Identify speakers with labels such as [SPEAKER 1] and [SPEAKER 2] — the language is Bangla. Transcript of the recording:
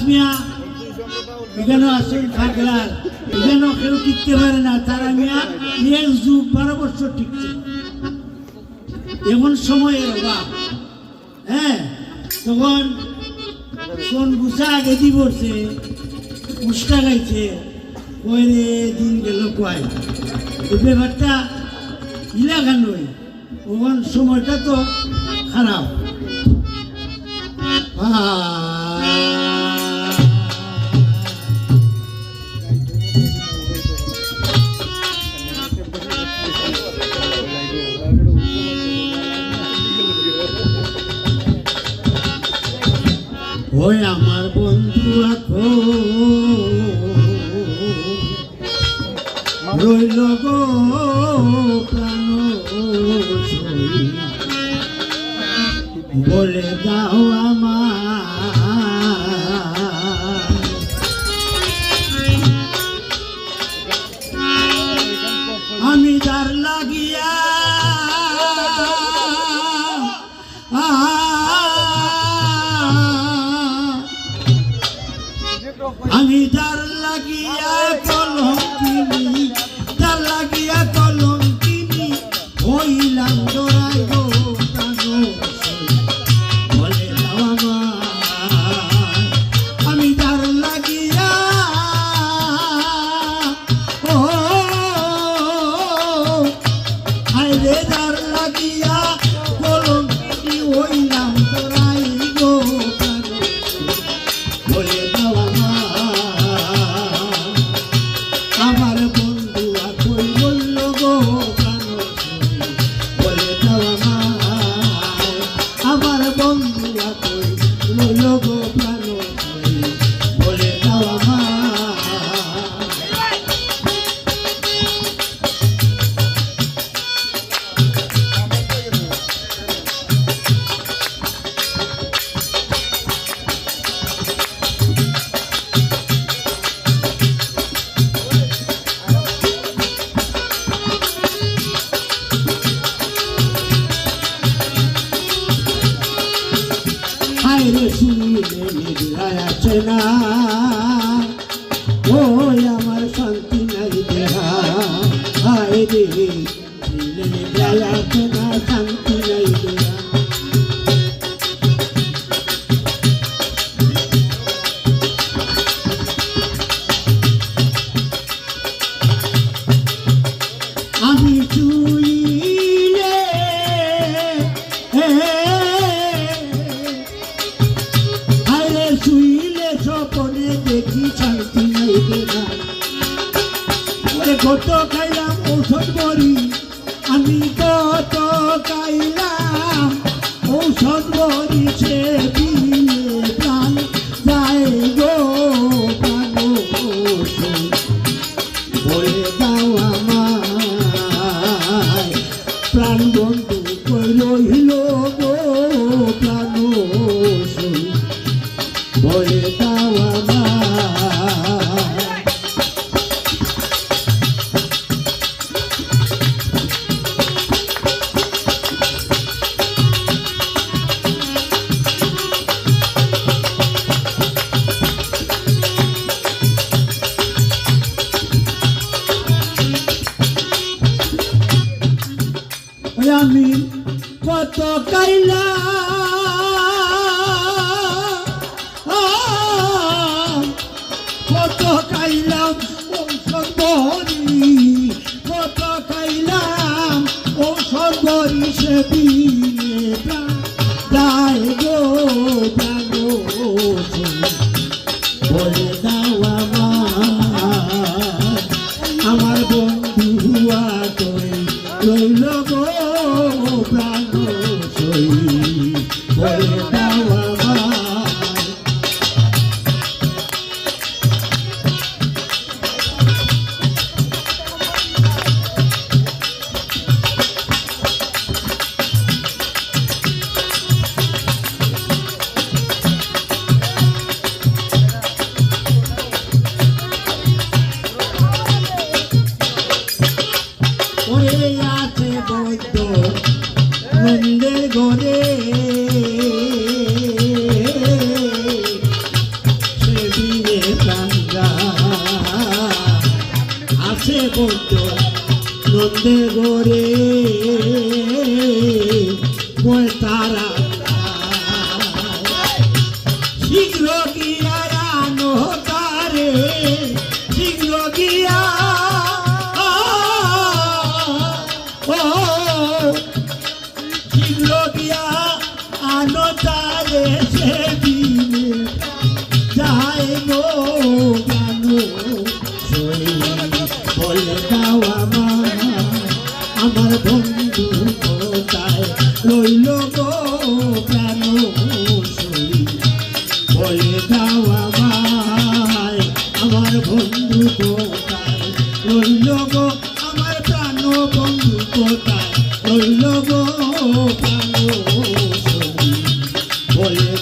[SPEAKER 1] মিয়া এখানে আসেন থাকলার এখানেও কেউ টিকতে পারে না, তারা মিয়া 1 যুগ 12 বছর টিকছে। এমন সময়ের অভাব, হ্যাঁ তখন কোন গুছা আগে দি পড়ছে, উষ্টা গাইছে, ওই দিন গেল কয় এই ব্যাপারটা ইলাকা নয়, ওখান সময়টা তো খারাপ। ওই আমার বন্ধু আখো রইল গো প্রাণ বলে দাও আমি যার লাগিয়া আমি যার লাগিয়া কলঙ্কিনী, যার লাগিয়া কলঙ্কিনী হইলাম জোড়াই গো প্রাণ বলে দাও আমি যার লাগিয়া ও আইরে যার লাগিয়া কলঙ্কিনী হইলাম জোড়াই গো প্রাণ বলে দাও আমার বন্ধু আখই বলল গো প্রাণ বলে দাও আমার বন্ধু আখই বলল গো প্রাণ বলে দাও আইরে শুনিলে নিদ্রায় আছে না, ওই আমার শান্তি নাই দেহা, আইরে শুনিলে নিদ্রায় আছে না, শান্তি নাই দেহা। আমি শুইলে শুইলে স্বপনে দেখি শান্তি নাই দেনা, কত খাইলাম ঔষধ বড়ি, আমি কত খাইলাম ঔষধ বড়ি, সে দিলে প্রাণ যায় গো প্রাণ বলে দাও আমায় প্রাণ বন্ধু কই রইল গো প্রাণ বলে দাও আমি কত কাইলা কত খাইলাম ঔষধ বড়ি, কত খাইলাম ঔষধ বড়ি, সে দিলে প্রাণ যায় গো প্রাণ বলে দাও আমার বন্ধু আতই রইল গো প্রাণ বলে দাও আছে বৈদ্য নন্দের ঘরে তারে সেদিনে যায় গো কেন সই বলে দাও আমার বন্ধু কোথায় রইল গো কেন সই বলে দাও আমার বন্ধু কোথায় রইল গো আমার প্রাণ বন্ধু কোথায় রইল গো প্রাণ সই বলে